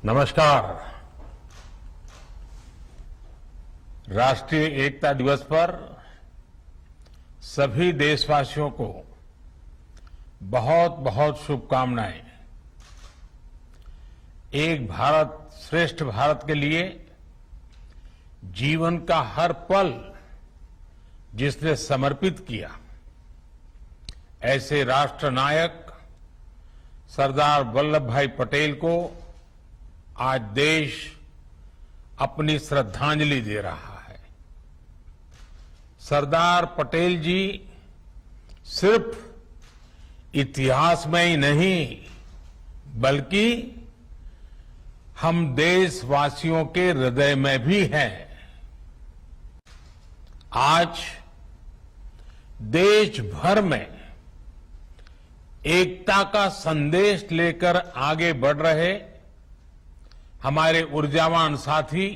नमस्कार। राष्ट्रीय एकता दिवस पर सभी देशवासियों को बहुत बहुत शुभकामनाएं। एक भारत श्रेष्ठ भारत के लिए जीवन का हर पल जिसने समर्पित किया, ऐसे राष्ट्र नायक सरदार वल्लभ भाई पटेल को आज देश अपनी श्रद्धांजलि दे रहा है। सरदार पटेल जी सिर्फ इतिहास में ही नहीं, बल्कि हम देशवासियों के हृदय में भी हैं। आज देश भर में एकता का संदेश लेकर आगे बढ़ रहे हमारे ऊर्जावान साथी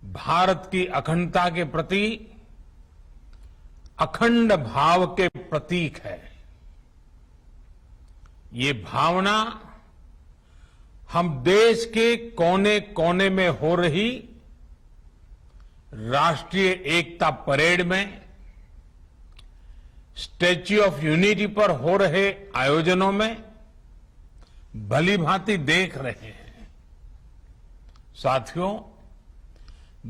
भारत की अखंडता के प्रति अखंड भाव के प्रतीक है। ये भावना हम देश के कोने कोने में हो रही राष्ट्रीय एकता परेड में, स्टैच्यू ऑफ यूनिटी पर हो रहे आयोजनों में भली भांति देख रहे हैं। साथियों,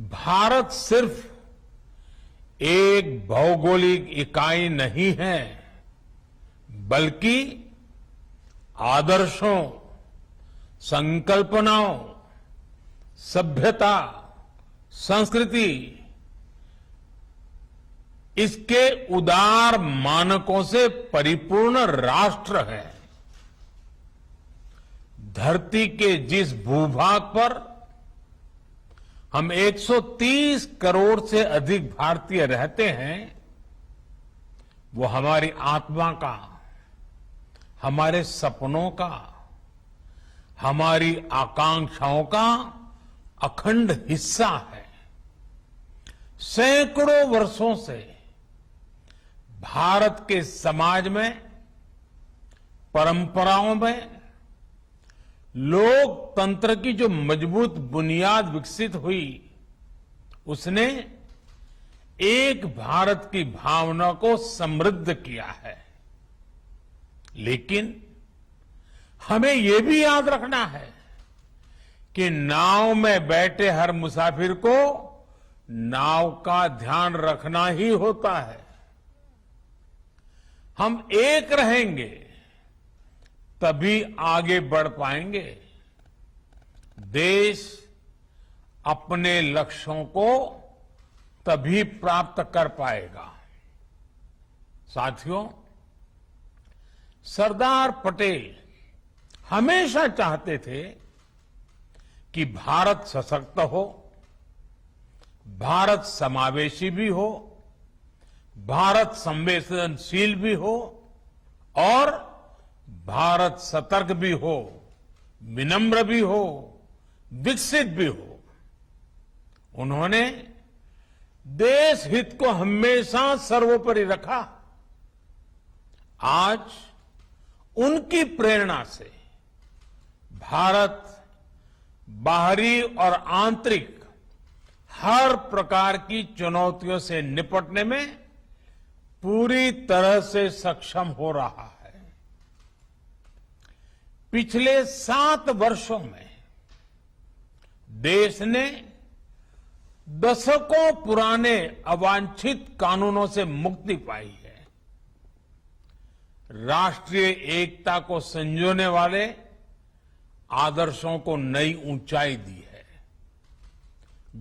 भारत सिर्फ एक भौगोलिक इकाई नहीं है, बल्कि आदर्शों, संकल्पनाओं, सभ्यता, संस्कृति, इसके उदार मानकों से परिपूर्ण राष्ट्र है। धरती के जिस भूभाग पर हम 130 करोड़ से अधिक भारतीय रहते हैं, वो हमारी आत्मा का, हमारे सपनों का, हमारी आकांक्षाओं का अखंड हिस्सा है। सैकड़ों वर्षों से भारत के समाज में, परंपराओं में लोकतंत्र की जो मजबूत बुनियाद विकसित हुई, उसने एक भारत की भावना को समृद्ध किया है। लेकिन हमें यह भी याद रखना है कि नाव में बैठे हर मुसाफिर को नाव का ध्यान रखना ही होता है। हम एक रहेंगे तभी आगे बढ़ पाएंगे। देश अपने लक्ष्यों को तभी प्राप्त कर पाएगा। साथियों, सरदार पटेल हमेशा चाहते थे कि भारत सशक्त हो, भारत समावेशी भी हो, भारत संवेदनशील भी हो और भारत सतर्क भी हो, विनम्र भी हो, विकसित भी हो। उन्होंने देश हित को हमेशा सर्वोपरि रखा। आज उनकी प्रेरणा से भारत बाहरी और आंतरिक हर प्रकार की चुनौतियों से निपटने में पूरी तरह से सक्षम हो रहा है। पिछले 7 वर्षों में देश ने दशकों पुराने अवांछित कानूनों से मुक्ति पाई है। राष्ट्रीय एकता को संजोने वाले आदर्शों को नई ऊंचाई दी है।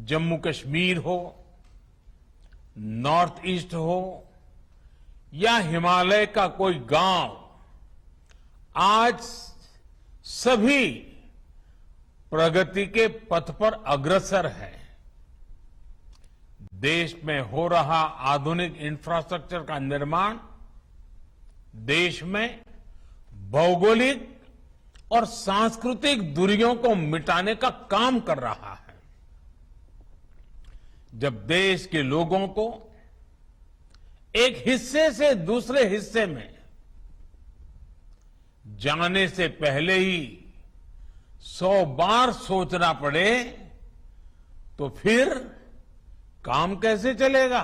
जम्मू कश्मीर हो, नॉर्थ ईस्ट हो या हिमालय का कोई गांव, आज सभी प्रगति के पथ पर अग्रसर है। देश में हो रहा आधुनिक इंफ्रास्ट्रक्चर का निर्माण देश में भौगोलिक और सांस्कृतिक दूरियों को मिटाने का काम कर रहा है। जब देश के लोगों को एक हिस्से से दूसरे हिस्से में जाने से पहले ही 100 बार सोचना पड़े तो फिर काम कैसे चलेगा?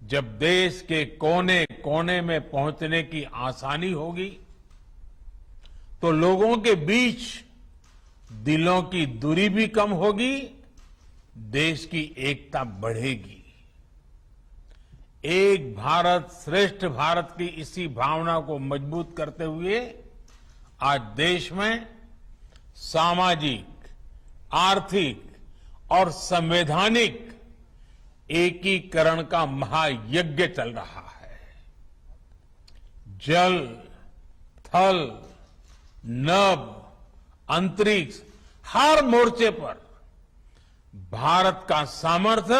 जब देश के कोने कोने में पहुंचने की आसानी होगी तो लोगों के बीच दिलों की दूरी भी कम होगी, देश की एकता बढ़ेगी। एक भारत श्रेष्ठ भारत की इसी भावना को मजबूत करते हुए आज देश में सामाजिक, आर्थिक और संवैधानिक एकीकरण का महायज्ञ चल रहा है। जल, थल, नभ, अंतरिक्ष, हर मोर्चे पर भारत का सामर्थ्य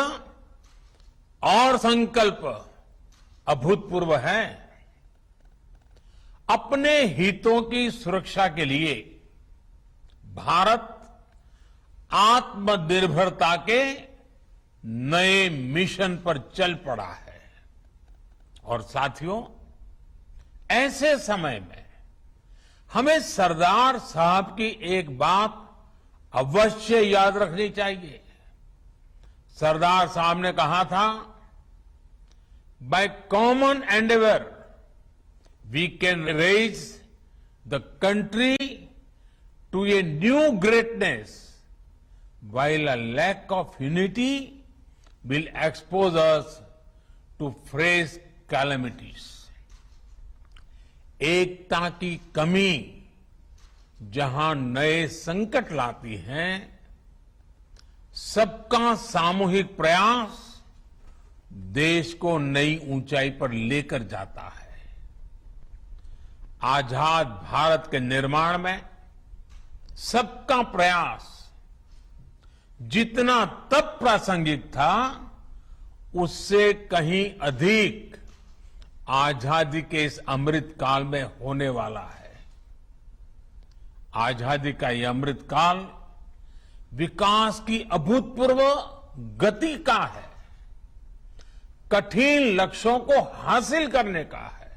और संकल्प अभूतपूर्व है। अपने हितों की सुरक्षा के लिए भारत आत्मनिर्भरता के नए मिशन पर चल पड़ा है। और साथियों, ऐसे समय में हमें सरदार साहब की एक बात अवश्य याद रखनी चाहिए। सरदार साहब ने कहा था, by common endeavour we can raise the country to a new greatness, while a lack of unity will expose us to fresh calamities. एकता की कमी जहां नए संकट लाती है, सबका सामूहिक प्रयास देश को नई ऊंचाई पर लेकर जाता है। आजाद भारत के निर्माण में सबका प्रयास जितना तब प्रासंगिक था, उससे कहीं अधिक आजादी के इस अमृत काल में होने वाला है। आजादी का यह अमृत काल विकास की अभूतपूर्व गति का है, कठिन लक्ष्यों को हासिल करने का है।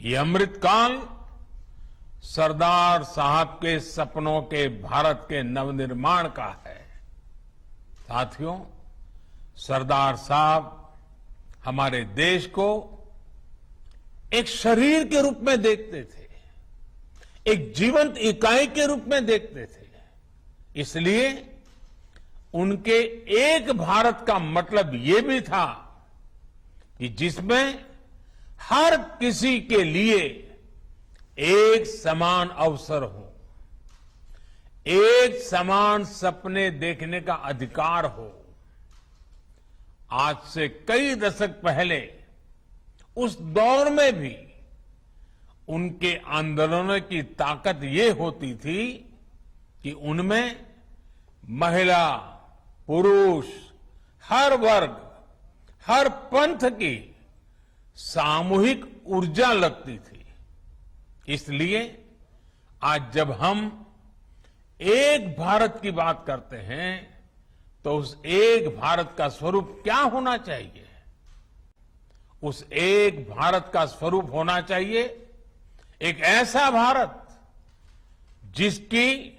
ये अमृत काल सरदार साहब के सपनों के भारत के नवनिर्माण का है। साथियों, सरदार साहब हमारे देश को एक शरीर के रूप में देखते थे, एक जीवंत इकाई के रूप में देखते थे। इसलिए उनके एक भारत का मतलब ये भी था कि जिसमें हर किसी के लिए एक समान अवसर हो, एक समान सपने देखने का अधिकार हो। आज से कई दशक पहले उस दौर में भी उनके आंदोलनों की ताकत ये होती थी कि उनमें महिला, पुरुष, हर वर्ग, हर पंथ की सामूहिक ऊर्जा लगती थी। इसलिए आज जब हम एक भारत की बात करते हैं तो उस एक भारत का स्वरूप क्या होना चाहिए? उस एक भारत का स्वरूप होना चाहिए एक ऐसा भारत जिसकी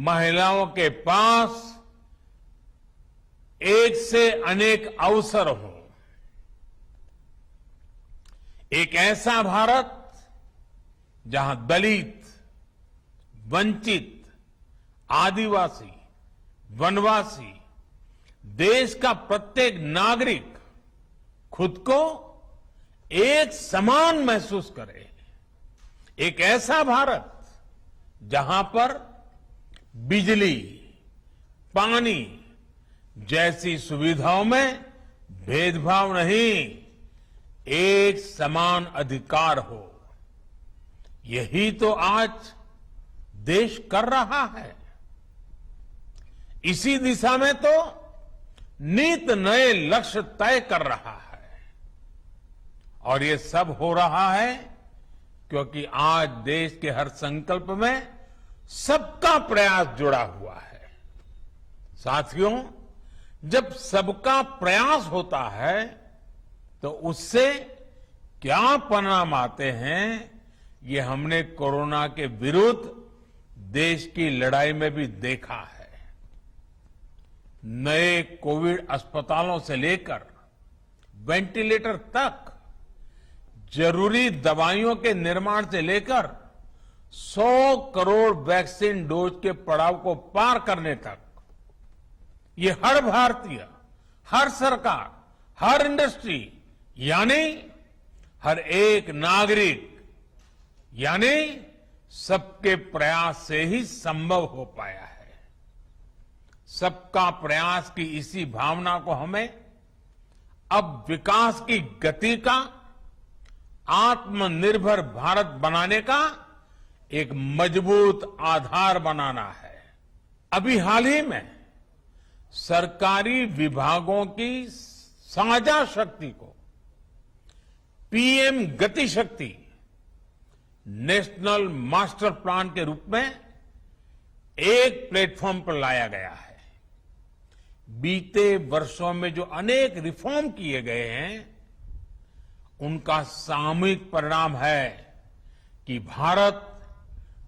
महिलाओं के पास एक से अनेक अवसर हो, एक ऐसा भारत जहां दलित, वंचित, आदिवासी, वनवासी, देश का प्रत्येक नागरिक खुद को एक समान महसूस करे। एक ऐसा भारत जहां पर बिजली, पानी जैसी सुविधाओं में भेदभाव नहीं, एक समान अधिकार हो। यही तो आज देश कर रहा है। इसी दिशा में तो नित नए लक्ष्य तय कर रहा है। और ये सब हो रहा है क्योंकि आज देश के हर संकल्प में सबका प्रयास जुड़ा हुआ है। साथियों, जब सबका प्रयास होता है तो उससे क्या परिणाम आते हैं, ये हमने कोरोना के विरुद्ध देश की लड़ाई में भी देखा है। नए कोविड अस्पतालों से लेकर वेंटिलेटर तक, जरूरी दवाइयों के निर्माण से लेकर 100 करोड़ वैक्सीन डोज के पड़ाव को पार करने तक, ये हर भारतीय, हर सरकार, हर इंडस्ट्री, यानी हर एक नागरिक, यानी सबके प्रयास से ही संभव हो पाया है। सबका प्रयास की इसी भावना को हमें अब विकास की गति का, आत्मनिर्भर भारत बनाने का एक मजबूत आधार बनाना है। अभी हाल ही में सरकारी विभागों की साझा शक्ति को पीएम गति शक्ति नेशनल मास्टर प्लान के रूप में एक प्लेटफॉर्म पर लाया गया है। बीते वर्षों में जो अनेक रिफॉर्म किए गए हैं, उनका सामूहिक परिणाम है कि भारत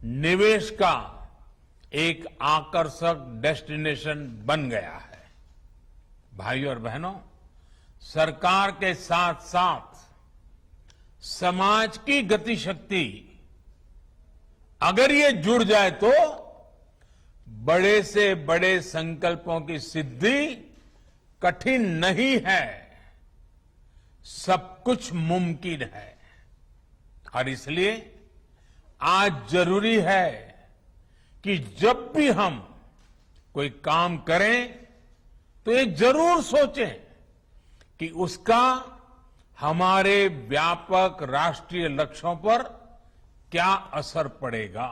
निवेश का एक आकर्षक डेस्टिनेशन बन गया है। भाइयों और बहनों, सरकार के साथ साथ समाज की गति शक्ति अगर ये जुड़ जाए तो बड़े से बड़े संकल्पों की सिद्धि कठिन नहीं है, सब कुछ मुमकिन है। और इसलिए आज जरूरी है कि जब भी हम कोई काम करें तो ये जरूर सोचें कि उसका हमारे व्यापक राष्ट्रीय लक्ष्यों पर क्या असर पड़ेगा।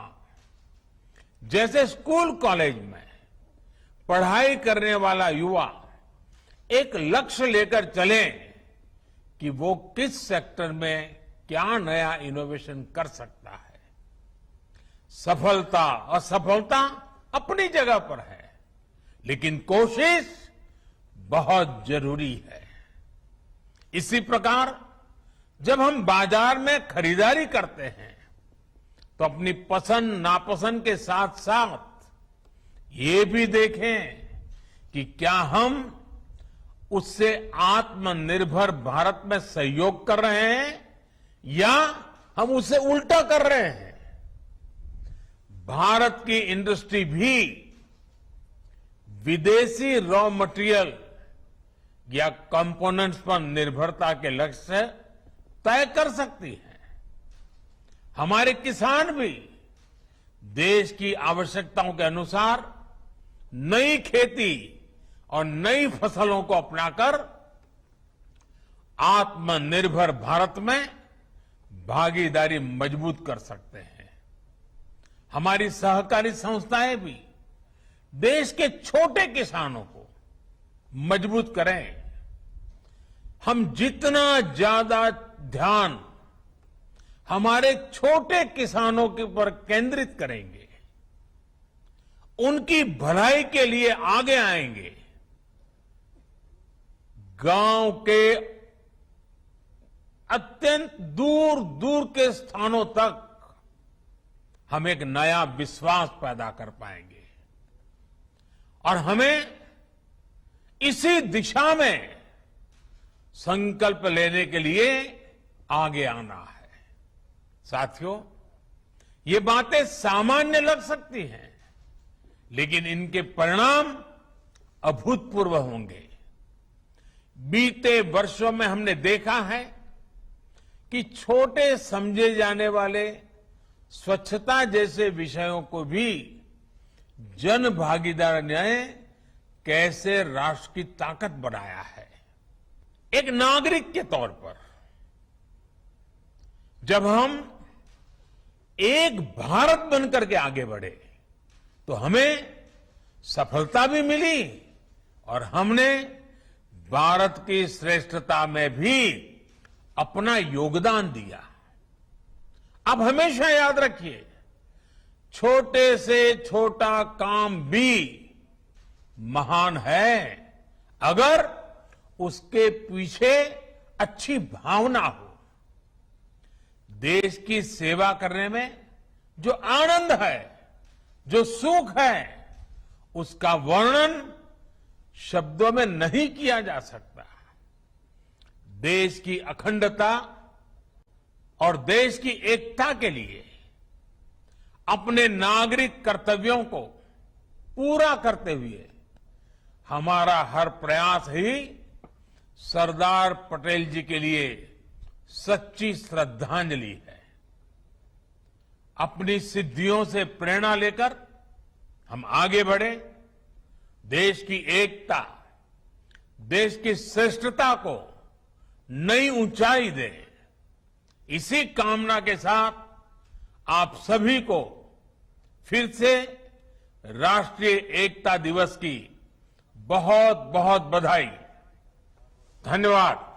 जैसे स्कूल कॉलेज में पढ़ाई करने वाला युवा एक लक्ष्य लेकर चले कि वो किस सेक्टर में क्या नया इनोवेशन कर सकता है। सफलता असफलता अपनी जगह पर है, लेकिन कोशिश बहुत जरूरी है। इसी प्रकार जब हम बाजार में खरीदारी करते हैं तो अपनी पसंद नापसंद के साथ साथ ये भी देखें कि क्या हम उससे आत्मनिर्भर भारत में सहयोग कर रहे हैं या हम उसे उल्टा कर रहे हैं। भारत की इंडस्ट्री भी विदेशी रॉ मटेरियल या कंपोनेंट्स पर निर्भरता के लक्ष्य तय कर सकती है। हमारे किसान भी देश की आवश्यकताओं के अनुसार नई खेती और नई फसलों को अपनाकर आत्मनिर्भर भारत में भागीदारी मजबूत कर सकते हैं। हमारी सहकारी संस्थाएं भी देश के छोटे किसानों को मजबूत करें। हम जितना ज्यादा ध्यान हमारे छोटे किसानों के ऊपर केंद्रित करेंगे, उनकी भलाई के लिए आगे आएंगे, गांव के अत्यंत दूर दूर के स्थानों तक हम एक नया विश्वास पैदा कर पाएंगे। और हमें इसी दिशा में संकल्प लेने के लिए आगे आना है। साथियों, ये बातें सामान्य लग सकती हैं, लेकिन इनके परिणाम अभूतपूर्व होंगे। बीते वर्षों में हमने देखा है कि छोटे समझे जाने वाले स्वच्छता जैसे विषयों को भी जन भागीदारी ने कैसे राष्ट्र की ताकत बनाया है। एक नागरिक के तौर पर जब हम एक भारत बनकर के आगे बढ़े तो हमें सफलता भी मिली और हमने भारत की श्रेष्ठता में भी अपना योगदान दिया। अब हमेशा याद रखिए, छोटे से छोटा काम भी महान है अगर उसके पीछे अच्छी भावना हो। देश की सेवा करने में जो आनंद है जो सुख है उसका वर्णन शब्दों में नहीं किया जा सकता। देश की अखंडता और देश की एकता के लिए अपने नागरिक कर्तव्यों को पूरा करते हुए हमारा हर प्रयास ही सरदार पटेल जी के लिए सच्ची श्रद्धांजलि है। अपनी सिद्धियों से प्रेरणा लेकर हम आगे बढ़े, देश की एकता, देश की श्रेष्ठता को नई ऊंचाई दे, इसी कामना के साथ आप सभी को फिर से राष्ट्रीय एकता दिवस की बहुत बहुत बधाई। धन्यवाद।